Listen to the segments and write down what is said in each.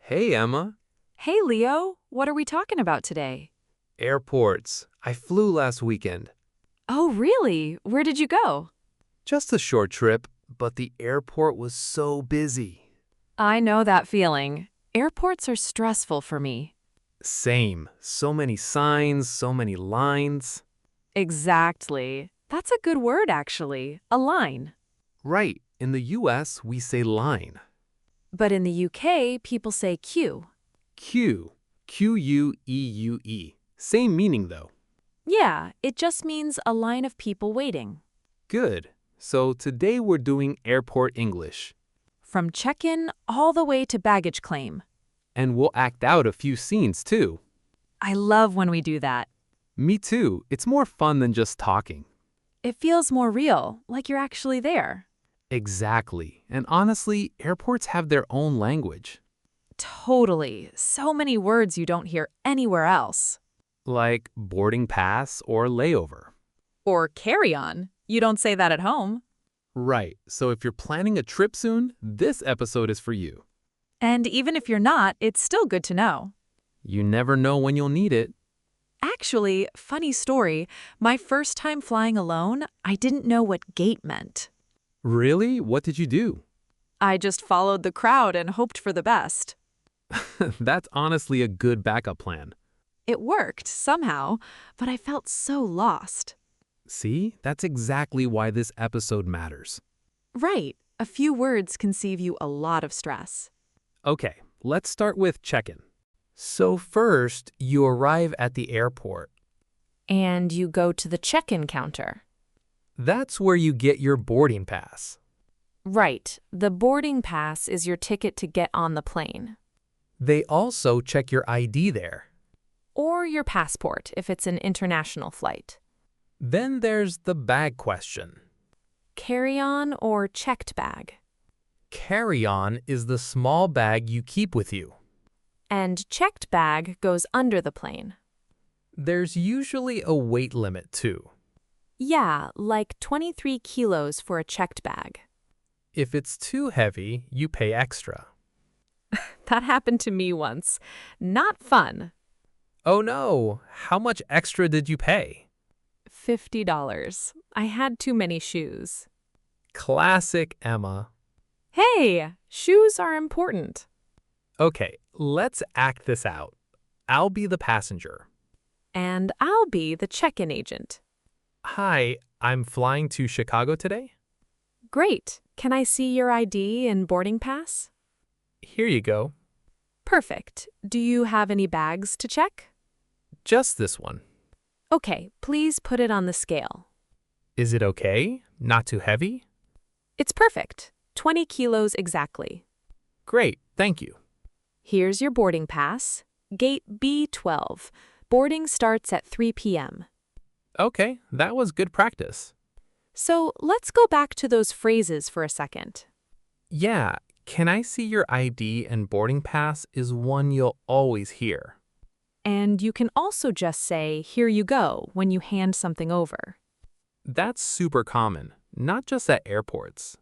Hey, Emma. Hey, Leo, what are we talking about today? Airports. I flew last weekend. Oh, really? Where did you go? Just a short trip, but the airport was so busy. I know that feeling. Airports are stressful for me. Same. So many signs, so many lines. Exactly. That's a good word, actually. A line. Right. In the US, we say line. But in the UK, people say queue. Queue. Queue. Same meaning, though. Yeah, it just means a line of people waiting. Good. So today we're doing airport English. From check-in all the way to baggage claim. And we'll act out a few scenes, too. I love when we do that. Me too. It's more fun than just talking. It feels more real, like you're actually there. Exactly. And honestly, airports have their own language. Totally. So many words you don't hear anywhere else. Like boarding pass or layover. Or carry on. You don't say that at home. Right. So if you're planning a trip soon, this episode is for you. And even if you're not, it's still good to know. You never know when you'll need it. Actually, funny story, my first time flying alone, I didn't know what gate meant. Really? What did you do? I just followed the crowd and hoped for the best. That's honestly a good backup plan. It worked, somehow, but I felt so lost. See? That's exactly why this episode matters. Right, a few words can save you a lot of stress. Okay, let's start with check-in. So first, you arrive at the airport. And you go to the check-in counter. That's where you get your boarding pass. Right, the boarding pass is your ticket to get on the plane. They also check your ID there. Or your passport if it's an international flight. Then there's the bag question. Carry-on or checked bag. Carry-on is the small bag you keep with you. And checked bag goes under the plane. There's usually a weight limit too. Yeah, like 23 kilos for a checked bag. If it's too heavy, you pay extra. That happened to me once. Not fun. Oh no, how much extra did you pay? $50. I had too many shoes. Classic Emma. Hey, shoes are important. Okay, let's act this out. I'll be the passenger. And I'll be the check-in agent. Hi, I'm flying to Chicago today. Great. Can I see your ID and boarding pass? Here you go. Perfect. Do you have any bags to check? Just this one. Okay, please put it on the scale. Is it okay? Not too heavy? It's perfect. 20 kilos exactly. Great, thank you. Here's your boarding pass. Gate B12. Boarding starts at 3 p.m. Okay, that was good practice. So let's go back to those phrases for a second. Yeah, can I see your ID and boarding pass is one you'll always hear. And you can also just say, here you go, when you hand something over. That's super common, not just at airports.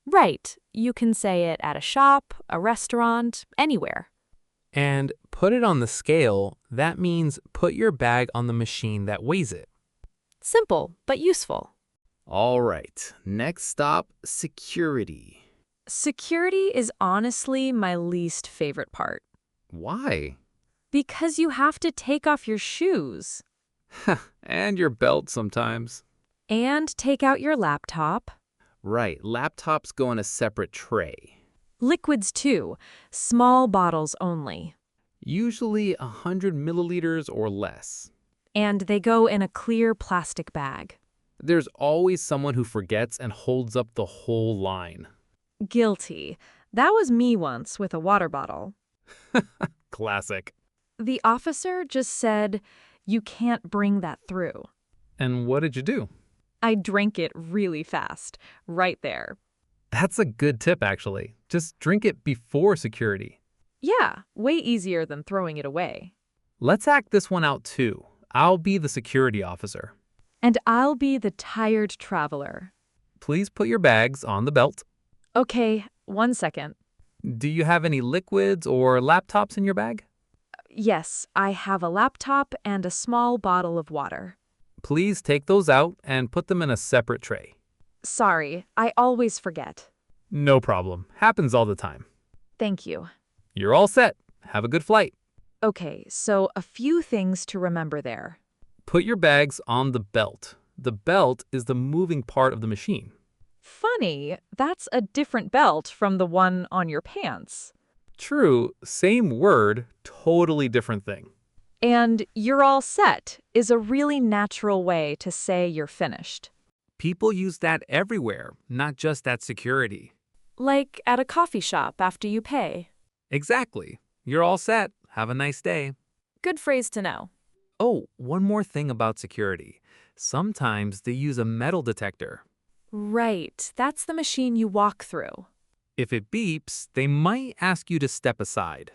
Right. You can say it at a shop, a restaurant, anywhere. And put it on the scale, that means put your bag on the machine that weighs it. Simple, but useful. All right, next stop, security. Security is honestly my least favorite part. Why? Because you have to take off your shoes. And your belt sometimes. And take out your laptop. Right, laptops go in a separate tray. Liquids too, small bottles only. Usually 100 milliliters or less. And they go in a clear plastic bag. There's always someone who forgets and holds up the whole line. Guilty. That was me once with a water bottle. Classic. The officer just said, you can't bring that through. And what did you do? I drank it really fast, right there. That's a good tip, actually. Just drink it before security. Yeah, way easier than throwing it away. Let's act this one out too. I'll be the security officer. And I'll be the tired traveler. Please put your bags on the belt. Okay, 1 second. Do you have any liquids or laptops in your bag? Yes, I have a laptop and a small bottle of water. Please take those out and put them in a separate tray. Sorry, I always forget. No problem. Happens all the time. Thank you. You're all set. Have a good flight. Okay, so a few things to remember there. Put your bags on the belt. The belt is the moving part of the machine. Funny, that's a different belt from the one on your pants. True, same word, totally different thing. And "you're all set" is a really natural way to say you're finished. People use that everywhere, not just at security. Like at a coffee shop after you pay. Exactly. You're all set. Have a nice day. Good phrase to know. Oh, one more thing about security. Sometimes they use a metal detector. Right, that's the machine you walk through. If it beeps, they might ask you to step aside.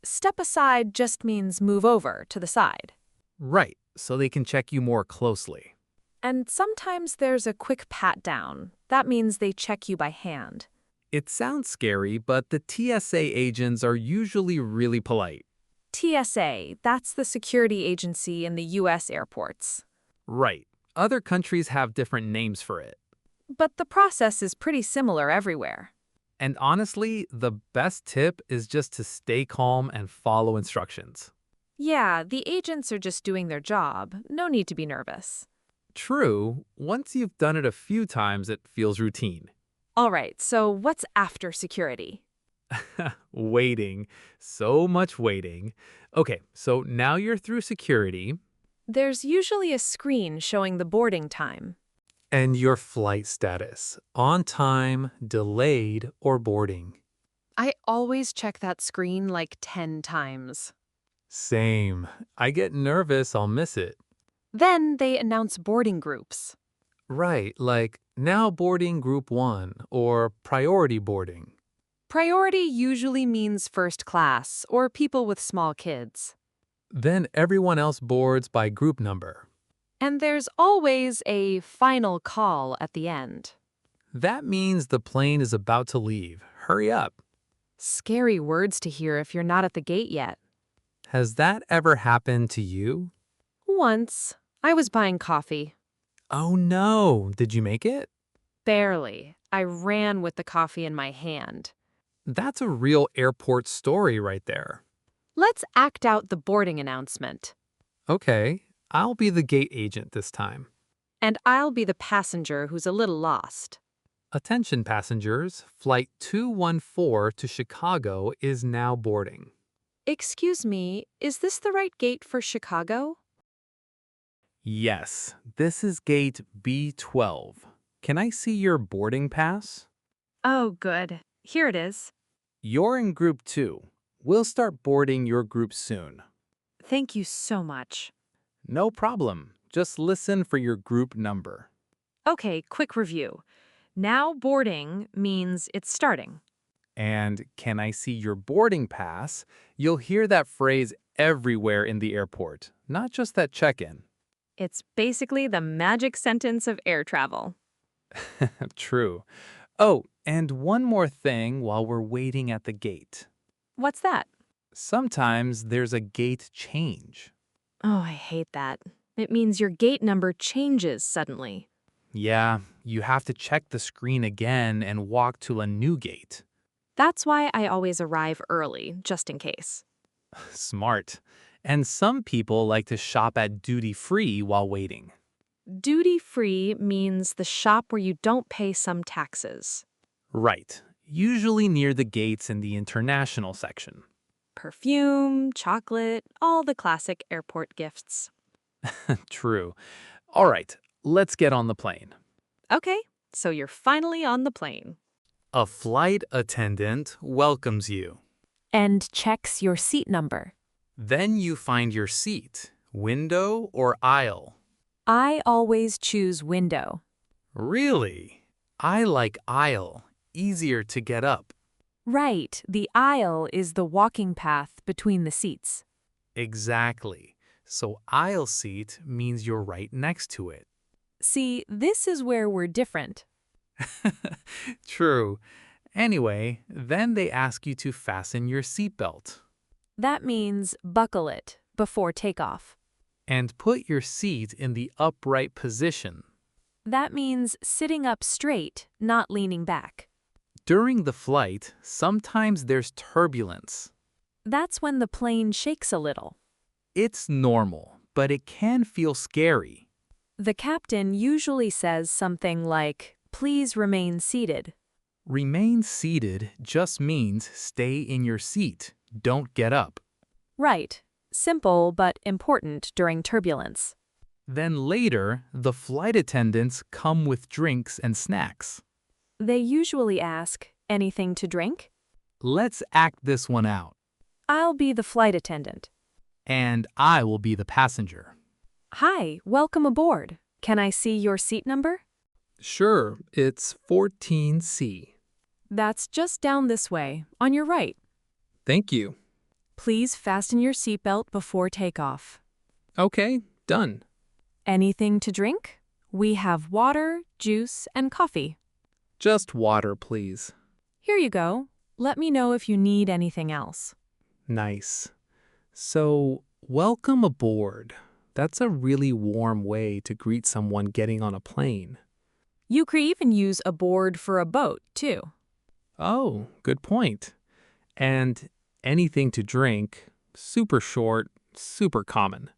Step aside just means move over to the side. Right, so they can check you more closely. And sometimes there's a quick pat down. That means they check you by hand. It sounds scary, but the TSA agents are usually really polite. TSA, that's the security agency in the U.S. airports. Right. Other countries have different names for it. But the process is pretty similar everywhere. And honestly, the best tip is just to stay calm and follow instructions. Yeah, the agents are just doing their job. No need to be nervous. True, once you've done it a few times, it feels routine. All right, so what's after security? Waiting. So much waiting. Okay, so now you're through security. There's usually a screen showing the boarding time. And your flight status. On time, delayed, or boarding. I always check that screen like 10 times. Same. I get nervous I'll miss it. Then they announce boarding groups. Right, like now boarding group 1 or priority boarding. Priority usually means first class or people with small kids. Then everyone else boards by group number. And there's always a final call at the end. That means the plane is about to leave. Hurry up. Scary words to hear if you're not at the gate yet. Has that ever happened to you? Once, I was buying coffee. Oh no, did you make it? Barely. I ran with the coffee in my hand. That's a real airport story right there. Let's act out the boarding announcement. Okay, I'll be the gate agent this time. And I'll be the passenger who's a little lost. Attention passengers, flight 214 to Chicago is now boarding. Excuse me, is this the right gate for Chicago? Yes, this is gate B12. Can I see your boarding pass? Oh, good. Here it is. You're in group 2. We'll start boarding your group soon. Thank you so much. No problem. Just listen for your group number. Okay, quick review. Now boarding means it's starting. And can I see your boarding pass? You'll hear that phrase everywhere in the airport, not just at check-in. It's basically the magic sentence of air travel. True. Oh, and one more thing while we're waiting at the gate. What's that? Sometimes there's a gate change. Oh, I hate that. It means your gate number changes suddenly. Yeah, you have to check the screen again and walk to a new gate. That's why I always arrive early, just in case. Smart. And some people like to shop at duty-free while waiting. Duty-free means the shop where you don't pay some taxes. Right. Usually near the gates in the international section. Perfume, chocolate, all the classic airport gifts. True. All right, let's get on the plane. Okay, so you're finally on the plane. A flight attendant welcomes you. And checks your seat number. Then you find your seat, window or aisle. I always choose window. Really? I like aisle, easier to get up. Right, the aisle is the walking path between the seats. Exactly. So aisle seat means you're right next to it. See, this is where we're different. True. Anyway, then they ask you to fasten your seatbelt That means buckle it before takeoff. and put your seat in the upright position. That means sitting up straight, not leaning back. During the flight, sometimes there's turbulence. That's when the plane shakes a little. It's normal, but it can feel scary. The captain usually says something like, "Please remain seated." Remain seated just means stay in your seat. Don't get up. Right. Simple but important during turbulence. Then later, the flight attendants come with drinks and snacks. They usually ask, "Anything to drink?" Let's act this one out. "I'll be the flight attendant." And I will be the passenger. "Hi, welcome aboard. Can I see your seat number?" Sure, it's 14C. "That's just down this way, on your right." Thank you. "Please fasten your seatbelt before takeoff." Okay, done. "Anything to drink?" "We have water, juice, and coffee." Just water, please. "Here you go. Let me know if you need anything else." Nice. So, welcome aboard. That's a really warm way to greet someone getting on a plane. You could even use aboard for a boat, too. Oh, good point. And anything to drink, super short, super common.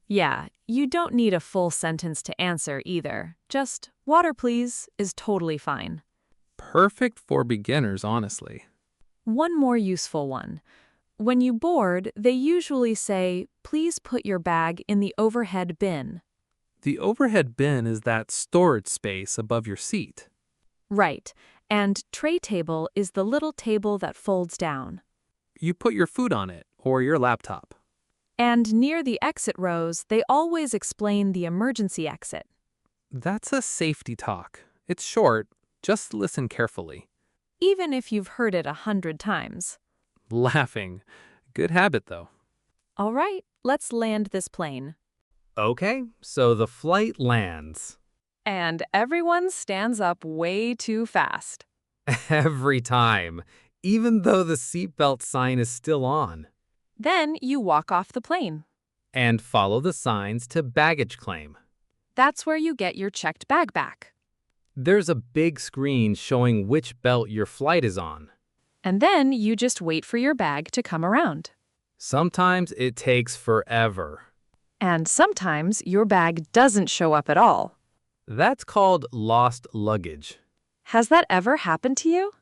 Yeah, you don't need a full sentence to answer either. Just, "Water, please," is totally fine. Perfect for beginners, honestly. One more useful one. When you board, they usually say, "Please put your bag in the overhead bin." The overhead bin is that storage space above your seat. Right, and tray table is the little table that folds down. You put your food on it or your laptop. And near the exit rows, they always explain the emergency exit. That's a safety talk. It's short, just listen carefully. Even if you've heard it 100 times. Laughing. Good habit, though. All right, let's land this plane. Okay, so the flight lands. And everyone stands up way too fast. Every time, even though the seatbelt sign is still on. Then you walk off the plane. And follow the signs to baggage claim. That's where you get your checked bag back. There's a big screen showing which belt your flight is on. And then you just wait for your bag to come around. Sometimes it takes forever. And sometimes your bag doesn't show up at all. That's called lost luggage. Has that ever happened to you?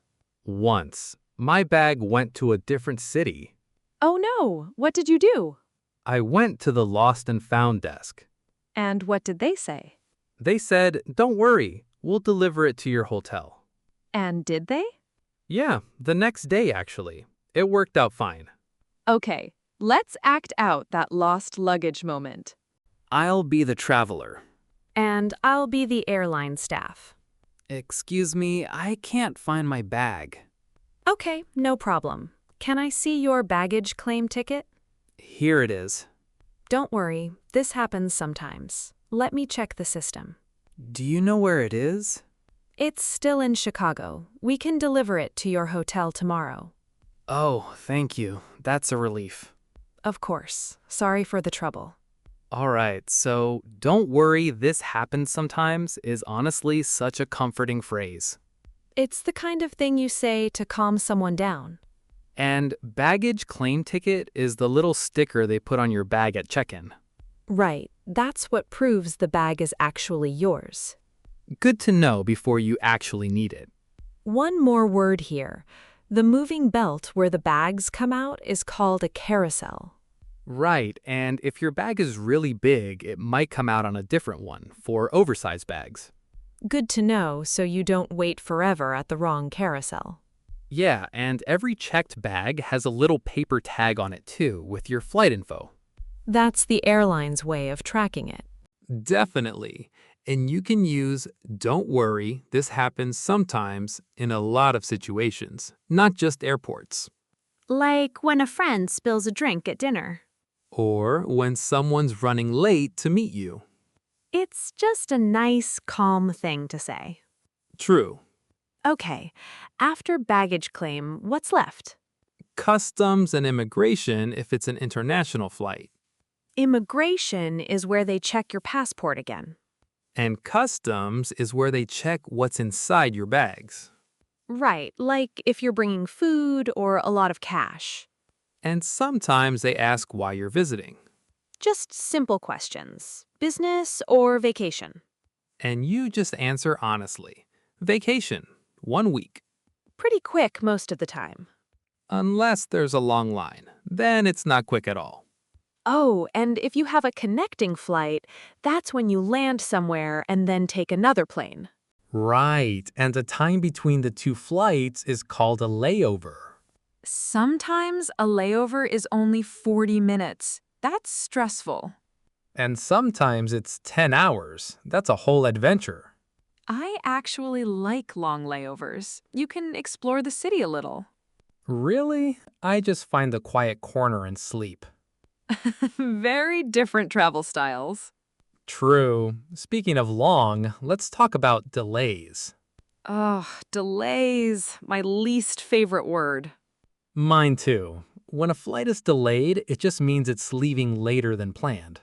Once, my bag went to a different city. Oh no, what did you do? I went to the lost and found desk. And what did they say? They said, "Don't worry, we'll deliver it to your hotel." And did they? Yeah, the next day actually. It worked out fine. Okay, let's act out that lost luggage moment. I'll be the traveler. And I'll be the airline staff. Excuse me, I can't find my bag. Okay, no problem. Can I see your baggage claim ticket? Here it is. Don't worry, this happens sometimes. Let me check the system. Do you know where it is? It's still in Chicago. We can deliver it to your hotel tomorrow. Oh, thank you. That's a relief. Of course. Sorry for the trouble. All right, so "don't worry, this happens sometimes" is honestly such a comforting phrase. It's the kind of thing you say to calm someone down. And baggage claim ticket is the little sticker they put on your bag at check-in. Right, that's what proves the bag is actually yours. Good to know before you actually need it. One more word here. The moving belt where the bags come out is called a carousel. Right, and if your bag is really big, it might come out on a different one for oversized bags. Good to know so you don't wait forever at the wrong carousel. Yeah, and every checked bag has a little paper tag on it too, with your flight info. That's the airline's way of tracking it. Definitely. And you can use "don't worry, this happens sometimes" in a lot of situations, not just airports. Like when a friend spills a drink at dinner. Or when someone's running late to meet you. It's just a nice, calm thing to say. True. Okay, after baggage claim, what's left? Customs and immigration if it's an international flight. Immigration is where they check your passport again. And customs is where they check what's inside your bags. Right, like if you're bringing food or a lot of cash. And sometimes they ask why you're visiting. Just simple questions. Business or vacation? And you just answer honestly. Vacation, 1 week. Pretty quick most of the time. Unless there's a long line. Then it's not quick at all. Oh, and if you have a connecting flight, that's when you land somewhere and then take another plane. Right, and the time between the two flights is called a layover. Sometimes a layover is only 40 minutes. That's stressful. And sometimes it's 10 hours. That's a whole adventure. I actually like long layovers. You can explore the city a little. Really? I just find the quiet corner and sleep. Very different travel styles. True. Speaking of long, let's talk about delays. Ugh, delays. My least favorite word. Mine too. When a flight is delayed, it just means it's leaving later than planned.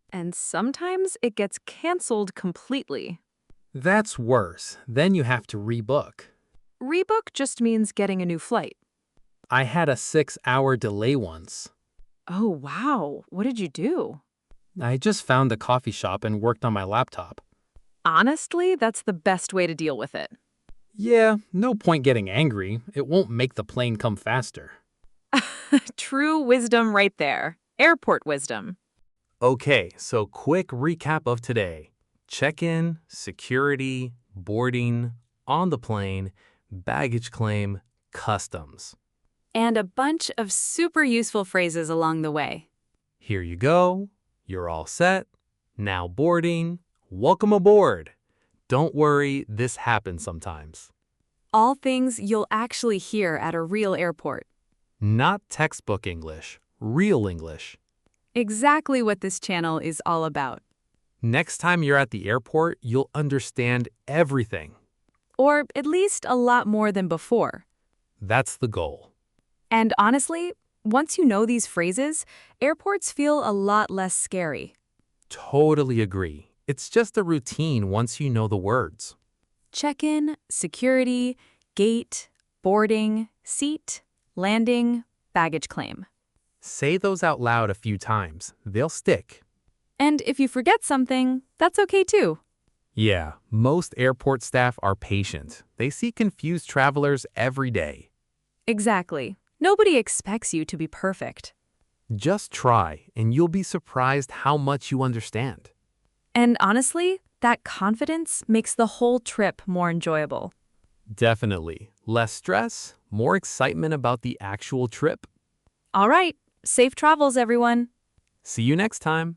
And sometimes it gets canceled completely. That's worse. Then you have to rebook. Rebook just means getting a new flight. I had a 6-hour delay once. Oh, wow. What did you do? I just found a coffee shop and worked on my laptop. Honestly, that's the best way to deal with it. Yeah, no point getting angry. It won't make the plane come faster. True wisdom right there. Airport wisdom. Okay, so quick recap of today. Check-in, security, boarding, on the plane, baggage claim, customs. And a bunch of super useful phrases along the way. Here you go. You're all set. Now boarding. Welcome aboard. Don't worry, this happens sometimes. All things you'll actually hear at a real airport. Not textbook English, real English. Exactly what this channel is all about. Next time you're at the airport, you'll understand everything. Or at least a lot more than before. That's the goal. And honestly, once you know these phrases, airports feel a lot less scary. Totally agree. It's just a routine once you know the words. Check-in, security, gate, boarding, seat, landing, baggage claim. Say those out loud a few times. They'll stick. And if you forget something, that's okay too. Yeah, most airport staff are patient. They see confused travelers every day. Exactly. Nobody expects you to be perfect. Just try, and you'll be surprised how much you understand. And honestly, that confidence makes the whole trip more enjoyable. Definitely. Less stress, more excitement about the actual trip. All right, safe travels, everyone. See you next time.